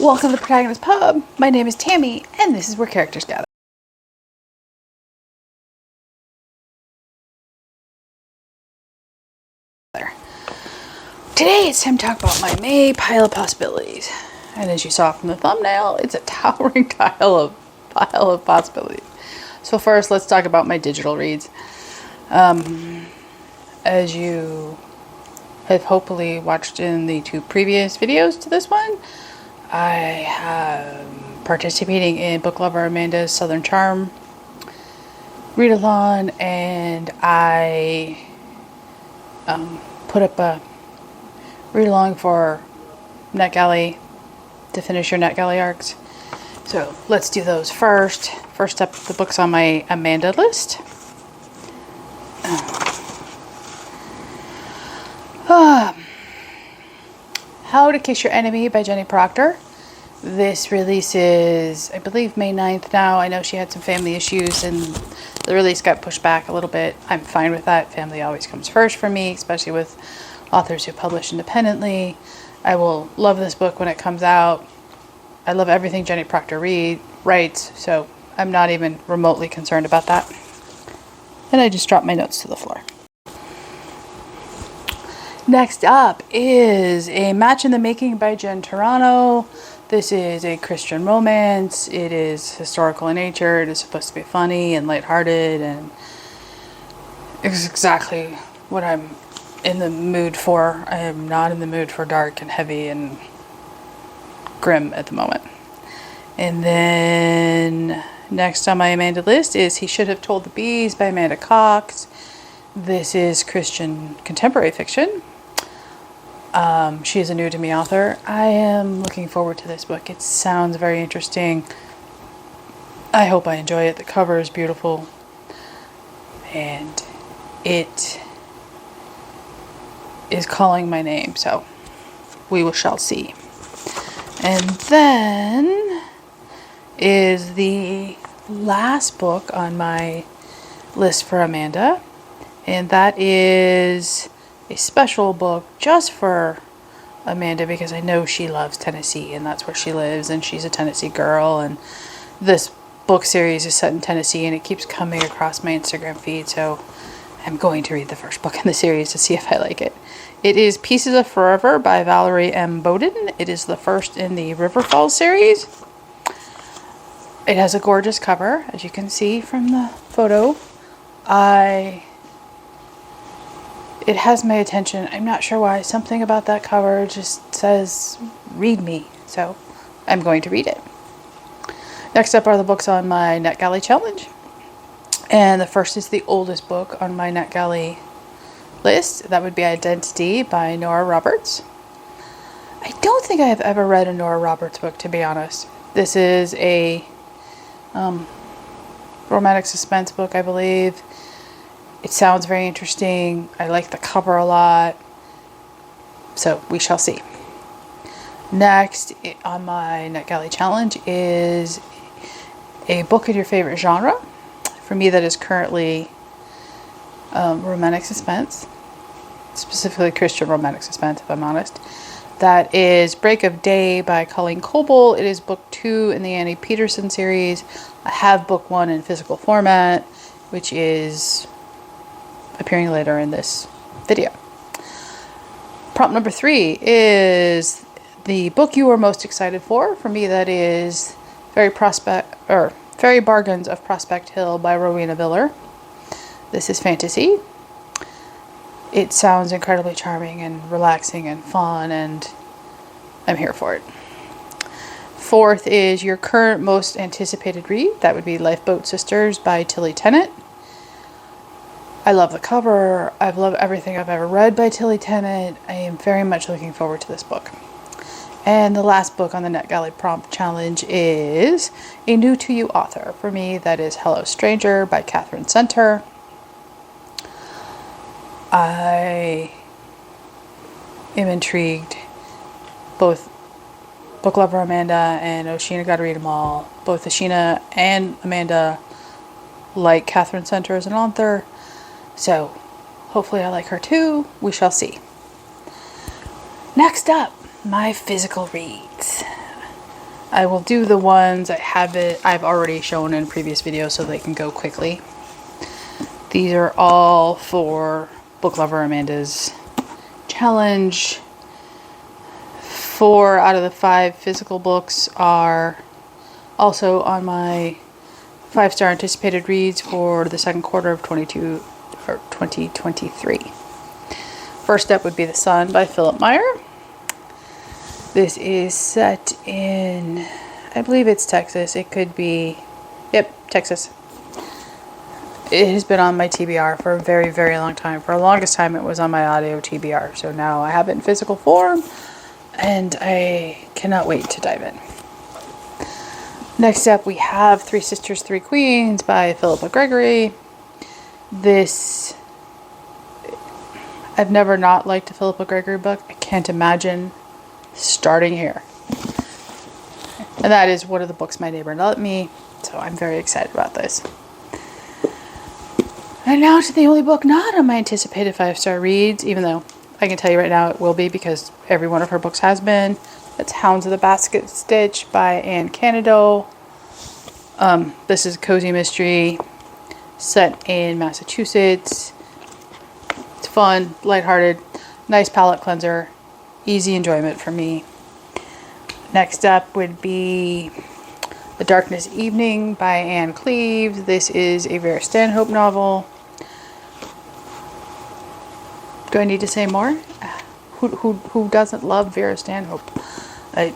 Welcome to the Protagonist Pub. My name is Tammy, and this is where characters gather. Today it's time to talk about my May pile of possibilities. And as you saw from the thumbnail, it's a towering pile of possibilities. So first, let's talk about my digital reads. As you have hopefully watched in the 2 previous videos to this one, I am participating in Book Lover Amanda's Southern Charm read-along, and I put up a read-along for NetGalley to finish your NetGalley arcs. So let's do those first. First up, the books on my Amanda list. How to Kiss Your Enemy by Jenny Procter. This releases, I believe, May 9th now. I know she had some family issues and the release got pushed back a little bit. I'm fine with that. Family always comes first for me, especially with authors who publish independently. I will love this book when it comes out. I love everything Jenny Procter writes, so I'm not even remotely concerned about that. And I just dropped my notes to the floor. Next up is A Match in the Making by Jen Turano. This is a Christian romance. It is historical in nature. It is supposed to be funny and lighthearted, and it's exactly what I'm in the mood for. I am not in the mood for dark and heavy and grim at the moment. And then next on my Amanda list is He Should Have Told the Bees by Amanda Cox. This is Christian contemporary fiction. She is a new to me author. I am looking forward to this book. It sounds very interesting. I hope I enjoy it. The cover is beautiful. And it is calling my name, so we shall see. And then is the last book on my list for Amanda, and that is a special book just for Amanda because I know she loves Tennessee and that's where she lives and she's a Tennessee girl, and this book series is set in Tennessee and it keeps coming across my Instagram feed, so I'm going to read the first book in the series to see if I like it. It is Pieces of Forever by Valeria M. Bodden. It is the first in the Riverfall series. It has a gorgeous cover, as you can see from the photo. It has my attention. I'm not sure why. Something about that cover just says, read me. So I'm going to read it. Next up are the books on my NetGalley challenge. And the first is the oldest book on my NetGalley list. That would be Identity by Nora Roberts. I don't think I have ever read a Nora Roberts book, to be honest. This is a romantic suspense book, I believe. It sounds very interesting. I like the cover a lot. So we shall see. Next on my NetGalley challenge is a book in your favorite genre. For me, that is currently romantic suspense. Specifically Christian romantic suspense, if I'm honest. That is Break of Day by Colleen Coble. It is book 2 in the Annie Peterson series. I have book 1 in physical format, which is appearing later in this video. Prompt number 3 is the book you are most excited for. For me, that is Fairy Bargains of Prospect Hill by Rowena. This is fantasy. It sounds incredibly charming and relaxing and fun, and I'm here for it. 4th is your current most anticipated read. That would be Lifeboat Sisters by Tilly Tennant. I love the cover. I love everything I've ever read by Tilly Tennant. I am very much looking forward to this book. And the last book on the NetGalley Prompt Challenge is a new to you author. For me, that is Hello Stranger by Katherine. I am intrigued. Both Book Lover Amanda and Oshina Gotta Read 'Em All. Both Oshina and Amanda like Katherine as an author. So hopefully I like her too. We shall see. Next up, my physical reads. I will do the ones I've already shown in previous videos so they can go quickly. These are all for Book Lover Amanda's challenge. 4 out of the 5 physical books are also on my 5-star anticipated reads for the second quarter of 2023. First up would be The Sun by Philip Meyer. This is set in, I believe it's Texas. It could be, yep, Texas. It has been on my TBR for a very, very long time. For the longest time, it was on my audio TBR. So now I have it in physical form, and I cannot wait to dive in. Next up, we have Three Sisters, Three Queens by Philippa Gregory. This, I've never not liked a Philippa Gregory book. I can't imagine starting here. And that is one of the books my neighbor let me, so I'm very excited about this. And now to the only book not on my anticipated 5-star reads, even though I can tell you right now it will be because every one of her books has been. It's Hounds of the Basket Stitch by Canadeo. This is a cozy mystery set in Massachusetts. It's fun, lighthearted, nice palate cleanser. Easy enjoyment for me. Next up would be The Darkness Evening by Cleeves. This is a Vera Stanhope novel. Do I need to say more? Who doesn't love Vera Stanhope? I'm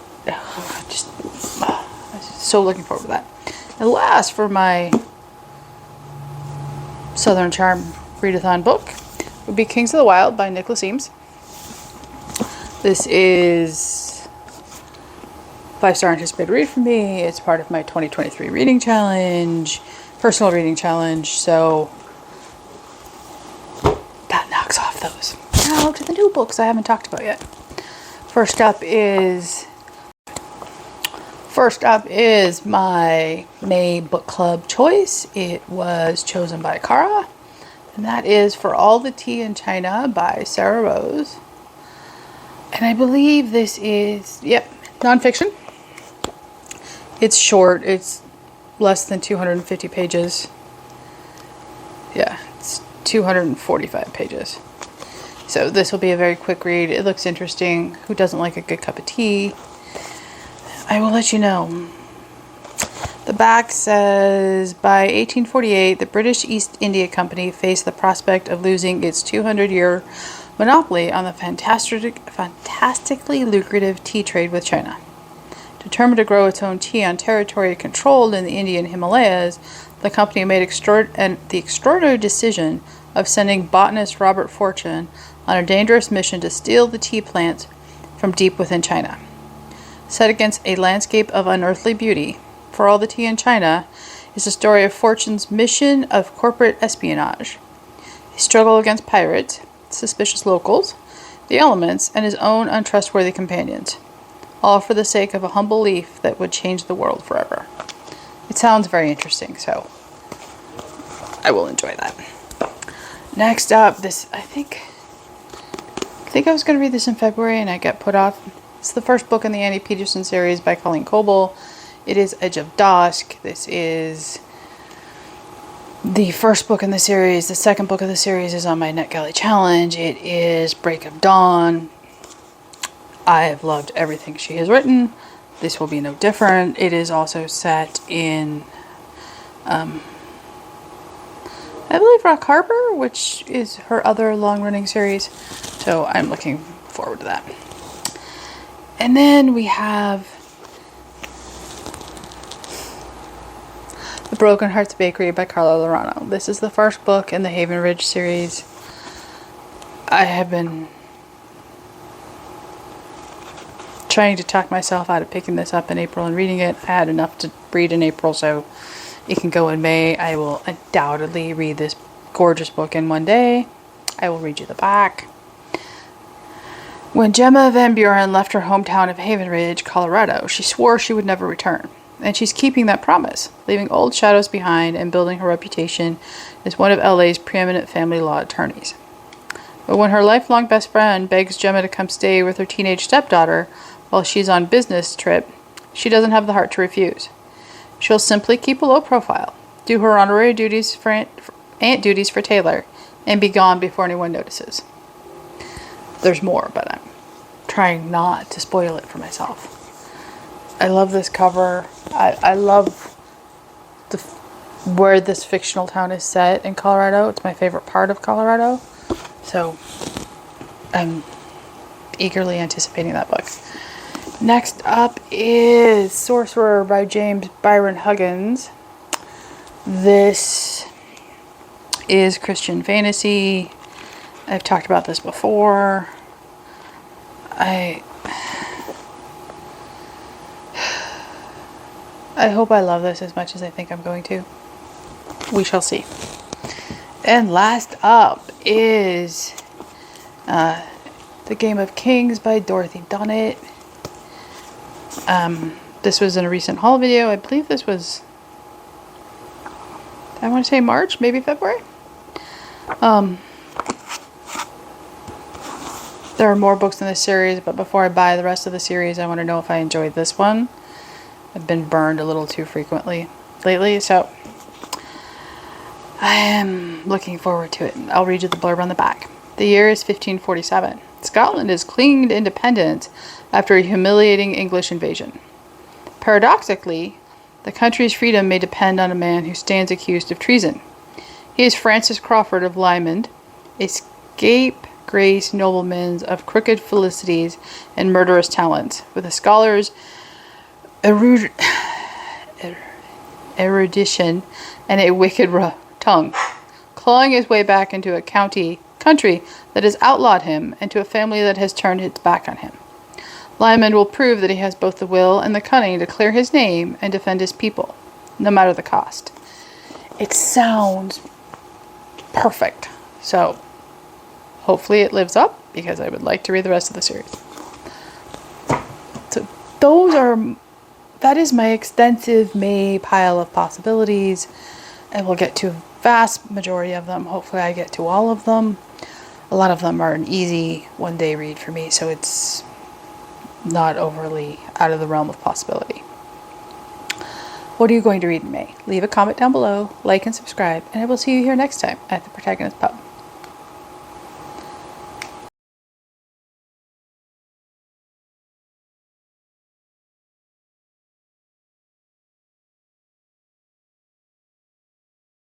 so looking forward to that. And last, for my Southern Charm readathon book, would be Kings of the Wyld by Eames. This is 5-star anticipated read for me. It's part of my 2023 reading challenge, personal reading challenge, so that knocks off those. Now to the new books I haven't talked about yet. First up is my May book club choice. It was chosen by Carla, and that is For All the Tea in China by Sarah Rose. And I believe this is, nonfiction. It's short. It's less than 250 pages. Yeah, it's 245 pages. So this will be a very quick read. It looks interesting. Who doesn't like a good cup of tea? I will let you know. The back says, by 1848, the British East India Company faced the prospect of losing its 200-year monopoly on the fantastically lucrative tea trade with China. Determined to grow its own tea on territory controlled in the Indian Himalayas, the company made the extraordinary decision of sending botanist Robert Fortune on a dangerous mission to steal the tea plants from deep within China. Set against a landscape of unearthly beauty, For All the Tea in China is the story of Fortune's mission of corporate espionage, his struggle against pirates, suspicious locals, the elements, and his own untrustworthy companions, all for the sake of a humble leaf that would change the world forever. It sounds very interesting, so I will enjoy that. Next up, this, I think I was going to read this in February and I got put off. It's the first book in the Annie Peterson series by Colleen Coble. It is Edge of Dusk. This is the first book in the series. The second book of the series is on my NetGalley challenge. It is Break of Dawn. I have loved everything she has written. This will be no different. It is also set in, I believe, Rock Harbor, which is her other long-running series. So I'm looking forward to that. And then we have The Broken Hearts Bakery by Carla Laureano. This is the first book in the Haven Ridge series. I have been trying to talk myself out of picking this up in April and reading it. I had enough to read in April, so it can go in May. I will undoubtedly read this gorgeous book in one day. I will read you the back. When Gemma Van Buren left her hometown of Haven Ridge, Colorado, she swore she would never return. And she's keeping that promise, leaving old shadows behind and building her reputation as one of LA's preeminent family law attorneys. But when her lifelong best friend begs Gemma to come stay with her teenage stepdaughter while she's on business trip, She doesn't have the heart to refuse. She'll simply keep a low profile, do her honorary duties for aunt duties for Taylor, and be gone before anyone notices. There's more, but I'm trying not to spoil it for myself. I love this cover. I love where this fictional town is set in Colorado. It's my favorite part of Colorado. So I'm eagerly anticipating that book. Next up is Sorcerer by Byron Huggins. This is Christian fantasy. I've talked about this before. I hope I love this as much as I think I'm going to. We shall see. And last up is The Game of Kings by Dorothy Dunnett. This was in a recent haul video. I believe this was, I want to say March, maybe February. There are more books in this series, but before I buy the rest of the series, I want to know if I enjoyed this one. I've been burned a little too frequently lately, so I am looking forward to it. I'll read you the blurb on the back. The year is 1547. Scotland has claimed independence after a humiliating English invasion. Paradoxically, the country's freedom may depend on a man who stands accused of treason. He is Francis Crawford of Lymond, a scapegrace nobleman of crooked felicities and murderous talents, with a scholar's erudition and a wicked tongue, clawing his way back into a country that has outlawed him and to a family that has turned its back on him. Lyman will prove that he has both the will and the cunning to clear his name and defend his people, no matter the cost. It sounds perfect. So, hopefully it lives up, because I would like to read the rest of the series. So, that is my extensive May pile of possibilities. I will get to a vast majority of them. Hopefully I get to all of them. A lot of them are an easy one-day read for me, so it's not overly out of the realm of possibility. What are you going to read in May? Leave a comment down below, like and subscribe, and I will see you here next time at the Protagonist Pub.